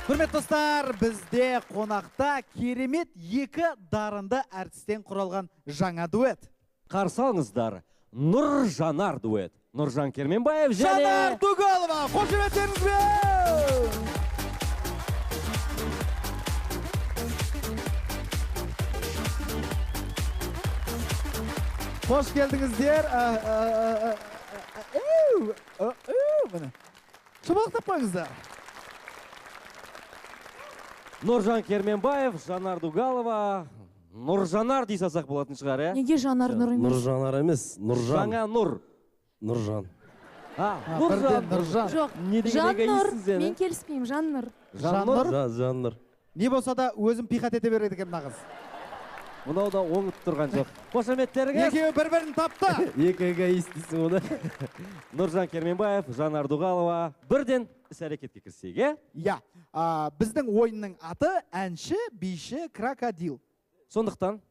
Құрметті достар, бізде қонақта керемет екі дарынды әртістен құралған жаңа дуэт. Қарсы алыңыздар, Нұржанар дуэт. Нұржан Керменбаев және Жанар Дугалова, қошеметтеріңізбен! Қош келдіңіздер. Шабақтап қойыңыздар. Нұржан Керменбаев, Жанар Дугалова. Нұржанар дей салсақ болатын шығар, е? Неге Жанар Нұр емес? Нұржанар емес, Нұржан. Жаңа Нұр. Нұржан. Нұржан. Жоқ, Жан Нұр. Мен келіспеймін, Жан Нұр. Жан Нұр? Жан Нұр. Не болса да өзім пихат ете береді екен мына қыз. Мынау да оңып тұрған жоқ. Қошеметтеріңіз. Екеуі бір-бірін тапты. Екі эгоист дейсің оны. Нұржан Керменбаев, Жанар Дугалова. Бірден іс-әрекетке кірсек, е? Я, біздің ойынның аты әнші, биші, крокодил. Сондықтан,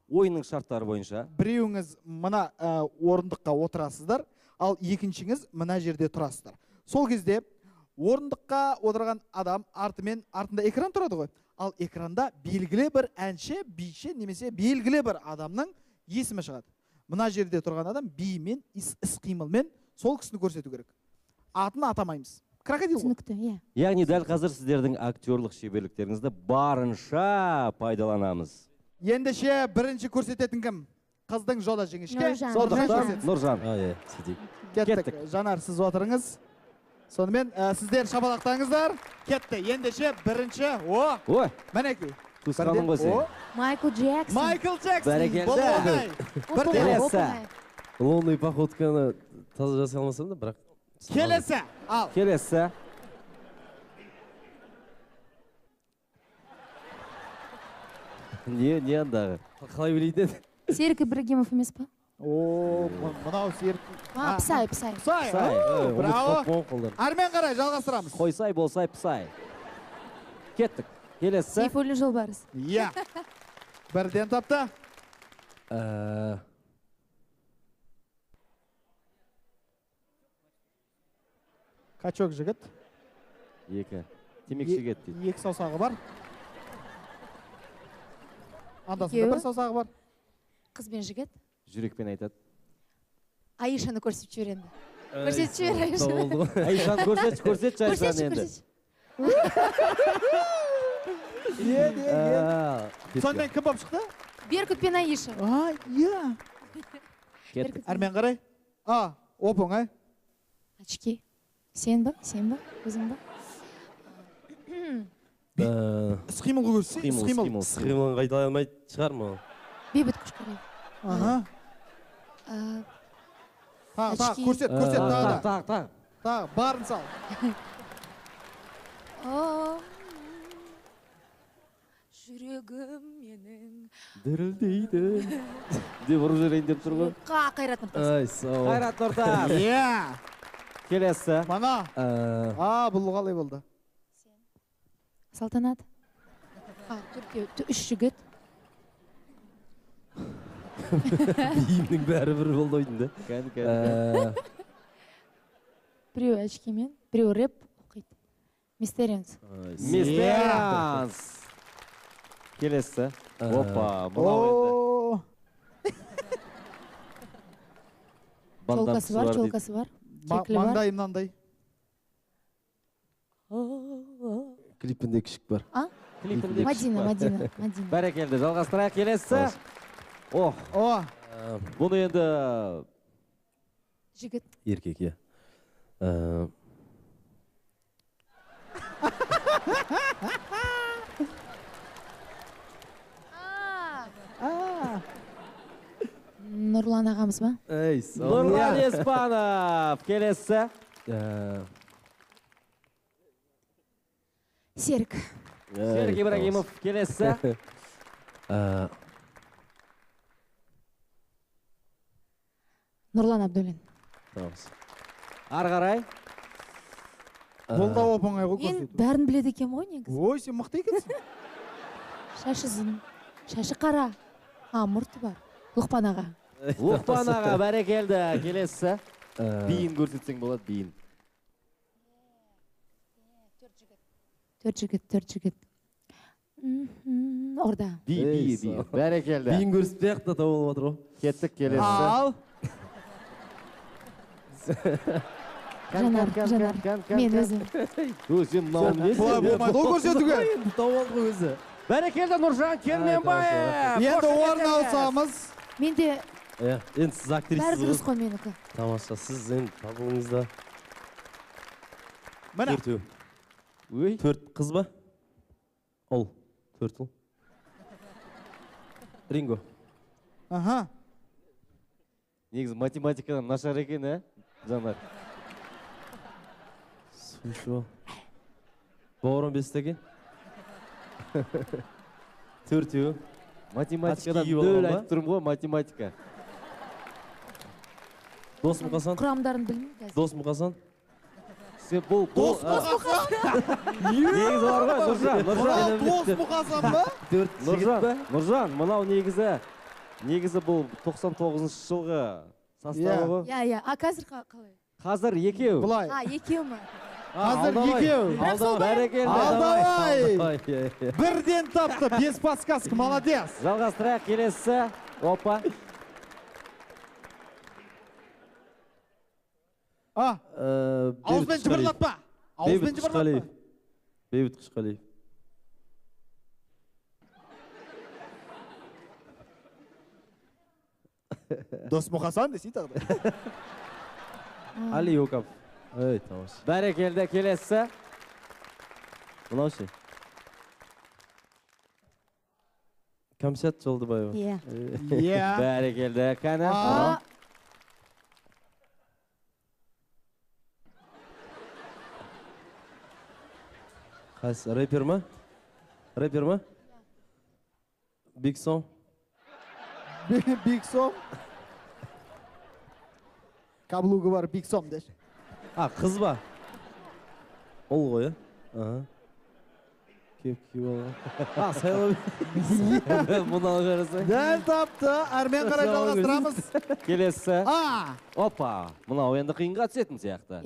ойынның шарттары бойынша. Біреуіңіз мына орындыққа отырасыздар, ал екіншіңіз мына жерде тұрасыздар. Сол кезде орындыққа отырған адам артында экран тұрады ғой. Ал экранда белгілі бір әнші, биші немесе белгілі бір адамның есімі шығады. Мына жерде тұрған адам биімен, іс-қимылмен сол кісіні көрсету керек. Атын атамаймыз. Крокодил ғой. Түсінікті, иә. Яғни дәл қазір сіздердің актерлық шеберліктеріңізді барынша пайдаланамыз. Ендеше бірінші көрсететін кім? Қыздың жода жеңішке. Сондықтан, Нұржан. Кеттік. Жанар, сіз отырыңыз. Сонымен, сіздер шабалақтаңыздар. Кетті. Ендеше бірінші. Ой, Мінекей. туысқаның ғой сен. Майкл Джексон. Майкл Джексон. Бәрекелді. Келесі. Лунный походканы таза жасай алмасам да, бірақ. Келесі. Ал. Келесі. Не андағы? Қалай білейді? Серік Ибрагимов емес па? Мынау Серік. Пысай. Пысай. Пысай. Браво. Әрмен қарай жалғастырамыз. Қойсай болсай пысай. Кеттік. Келесі. Сейфуллин Жолбарыс. Иә. Бірден тапты. Качок жігіт. Екі. Темекші кет дейді. Екі саусағы бар. Андасында бір саусағы бар. Қыз бен жігіт. Жүрекпен айтады. Аишаны көрсетіп жібер енді. Көрсетіп жібер Аишаны. Айшаны көрсетші Айшаны енді. Сонымен кім болып шықты? Беркут пен Аиша. Иә. Кеттік. Әрмен қарай. Оп-оңай. Очки. Сен ба? Өзің ба? Іс-қимыл көрсетсе? Іс-қимыл. Сқимылын қайта алмайды шығар ма? Бейбіт Қошқарбаев. Көрсет, тағы да. Тағы. Барын сал. Жүрегім менің Дірілдейді. Деп ұрып жүрейін деп тұр ғой. Қайрат Нұртас. Қайрат Нұртас. Иә. Келесі. Мана. Бұл қалай болды? Салтанат. Үш жігіт. Биімнің бәрі бір болды ойдың да. Біреу очкимен, біреу рэп оқиды. Мистерианс. Келесі. Опа, мынау енді. Чолкасы бар. Маңдай мынандай. Клипінде күшік бар. Мадина. Бәрекелді, жалғастырайық. Келесі. Бұны енді... Жігіт. Еркек, е. Нұрлан ағамыз ба? Нұрлан Еспанов. Келесі. Серік. Серік Ибрагимов. Келесі. Нұрлан Абдуллин. Арғарай. Бұл да оп-оңай ғой Мен көрсету. бәрін біледі екен ғой негізі. Ой, сен мықты екенсің. Шашы зұн. Шашы қара. Мұрты бар. Лұқпан аға. Лұқпан аға, бәрекелді. Келесі. Биін көрсетсең болады, биін. Төрт жігіт. Орда. Би. Бәрекелді. Биін көрсетпей ақ та тауып отыр ғой. Кеттік келесі. Ал. Жанар. Мен өзім. Сен мынауын не Бұлай болмайды ол көрсетуге. Тауып алды ғой өзі. Бәрекелді Нұржан Керменбаев. Енді орын алсамыз. Менде Енді сіз бәрі актрисіз дұрыс ғой. қой менікі. Тамаша, сіз енді табуыңызда. Міне. Төрт қыз ба? Ол. Төрт ұл. Ринго. Аха. Негізі математикадан нашар екен, Жанар? Слушай. Бауырым бестеге. Төртеу. Математикадан Очки киіп нөл алған ба? айтып тұрмын ғой, математика. Дос Мұқасан. Құрамдарын білмеймін қазір. Дос Мұқасан. Сен бұл... Негізі бар ғой, Нұржан. Дос Мұқасан ба? Төрт жігіт ба? Нұржан, мынау негізі бұл 99 жылғы составы ғой. Иә. Қазір қалай? Қазір екеу. Бұлай. Екеу ма? Қазір екеу. Алдабай. Бірден тапты. 5 подсказка. Молодец. Жалғастырайық келесі. Опа. Ауызбен жыбырлатпа. Бейбіт Қышқалиев. Бейбіт Қышқалиев. Дос Мұқасан десей тағды. Али Окап. Ой, тамаша. Бәрекелді келесі. Мынау ше. Камсят Жолдыбаева. Иә. Бәрекелді. Кәні. Қайсы, рэпер ма? Рэпер ма? Биг Сом. Биг Сом. Каблугы бар Биг Сом деш. Қыз ба? Ол ғой, Аха. Кеп алған. Сайлау. Мұнал қарасаң. Дәл тапты. Әрмен қарай жалғастырамыз. Келесі. Опа. Мынау енді қиынға түсетін сияқты.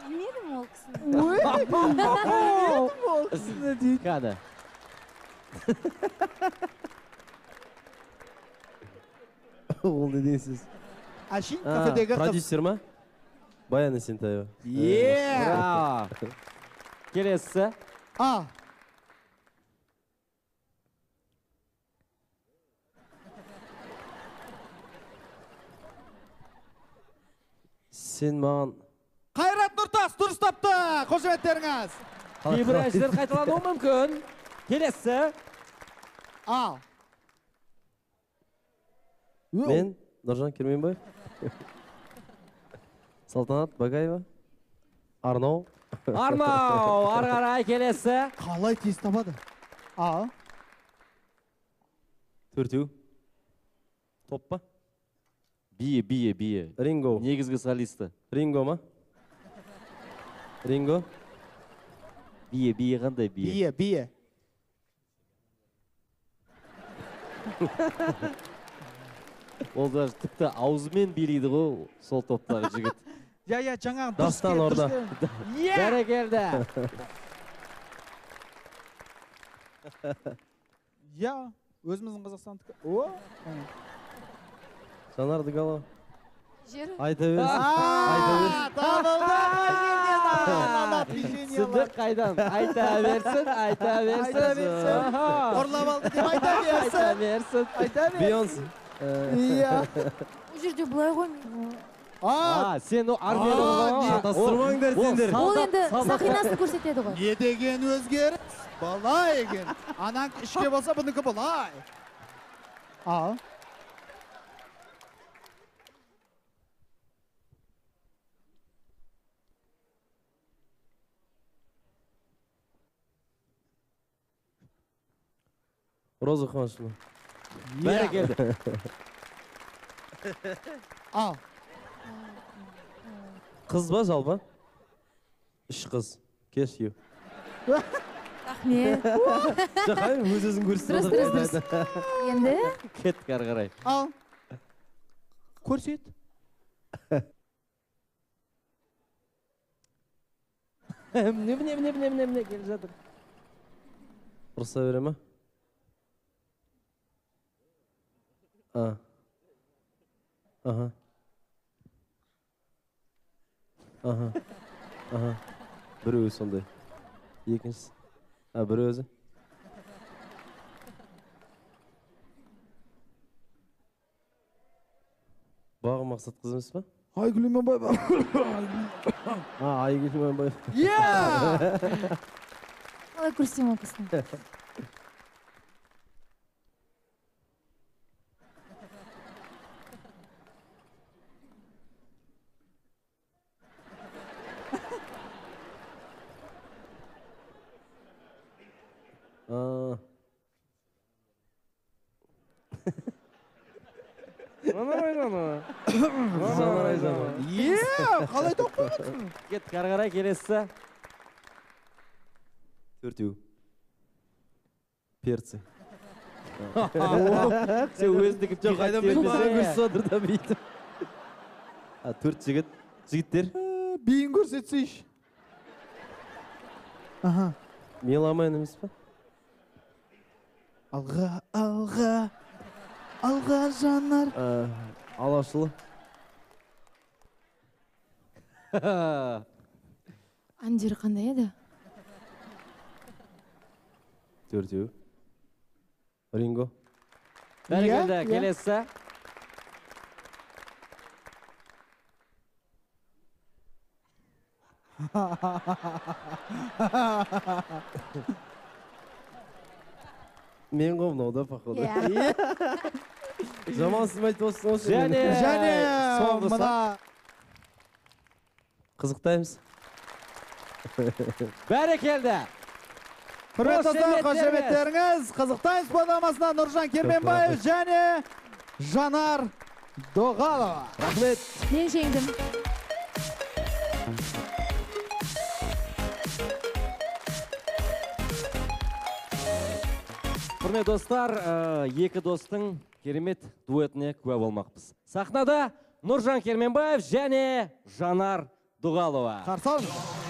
Білмедім ол кісіні. Кәні. Ол не дейсіз? Әшін кафедегі қыз. Продюсер ма? Баян Есентаева. Браво. Келесі. Сен маған... Қайрат Нұртас дұрыс тапты. Қошеметтеріңіз. Кейбір әншілер қайталануы мүмкін. Келесі. Мен, Нұржан Керменбаев. Салтанат Багаева. Арнау. Ары қарай келесі. Қалай тез табады? Төртеу. Топ па? Бие. Ринго. Негізгі солисті. Ринго ма? Ринго. Бие қандай бие? Бие. Ол даже тіпті аузымен билейді ғой сол топтағы жігіт. Жаңағы Дастан орда. Бәрекелді. Өзіміздің Қазақстандық. Жанар Дұғалова. Жері. Айта берсін. Сіздік қайдан? Айта берсін. Орлап алды деп айта берсін. Бейонс. Бұл жерде бұлай ғой. Сен армияның Шатастырмаңдар сендер. Ол енді сақинасын көрсетеді ғой. Не деген өзгеріс? Балай екен. Анаң ішке болса бұныкі балай. Роза Қуанышева. Бәрекелді. Қыз ба, жалпы? Үш қыз. Кеш ю. Рахмет. Жақай, өзін көрсетіп Дұрыс. Енді? Кеттік ары қарай. Көрсет. міне келе жатыр. Ұрыса бере ма? Аха. Біреуі сондай. Екіншісі. Бір өзі. Бағы мақсат қыз емес па? Айгүл Иманбаева. Айгүл Иманбаева. қалай көрсем ол кісіні? Қалай тоқ қойғансың? Кеттік ары қарай, келесі. Төртеу. Перцы. Сен өздігіп Жоқ, қайдан білдің маған көрсіз отыр да бүйтіп. Төрт жігіт. Жігіттер. Биін көрсетсейші. Меломан емес па? Алға, алға, алға жанар. Алашылы. Әндері қандай еді? Төртеу. Ринго. Бәрекелді, келесі. Мен ғой мынау да, походу. Жамансыз айтып отырсың осы. Және мына Қызықтаймыз. Бәрекелді. құрметті достар, қошеметтеріңіз. Қызықтаймыз бағдарламасына Нұржан Керменбаев және Жанар Доғалова. Рахмет. Мен жеңдім. Құрметті достар, екі достың керемет дуэтіне куә болмақпыз. Сахнада Нұржан Керменбаев және Жанар Доғалова. Қарсы алыңыз.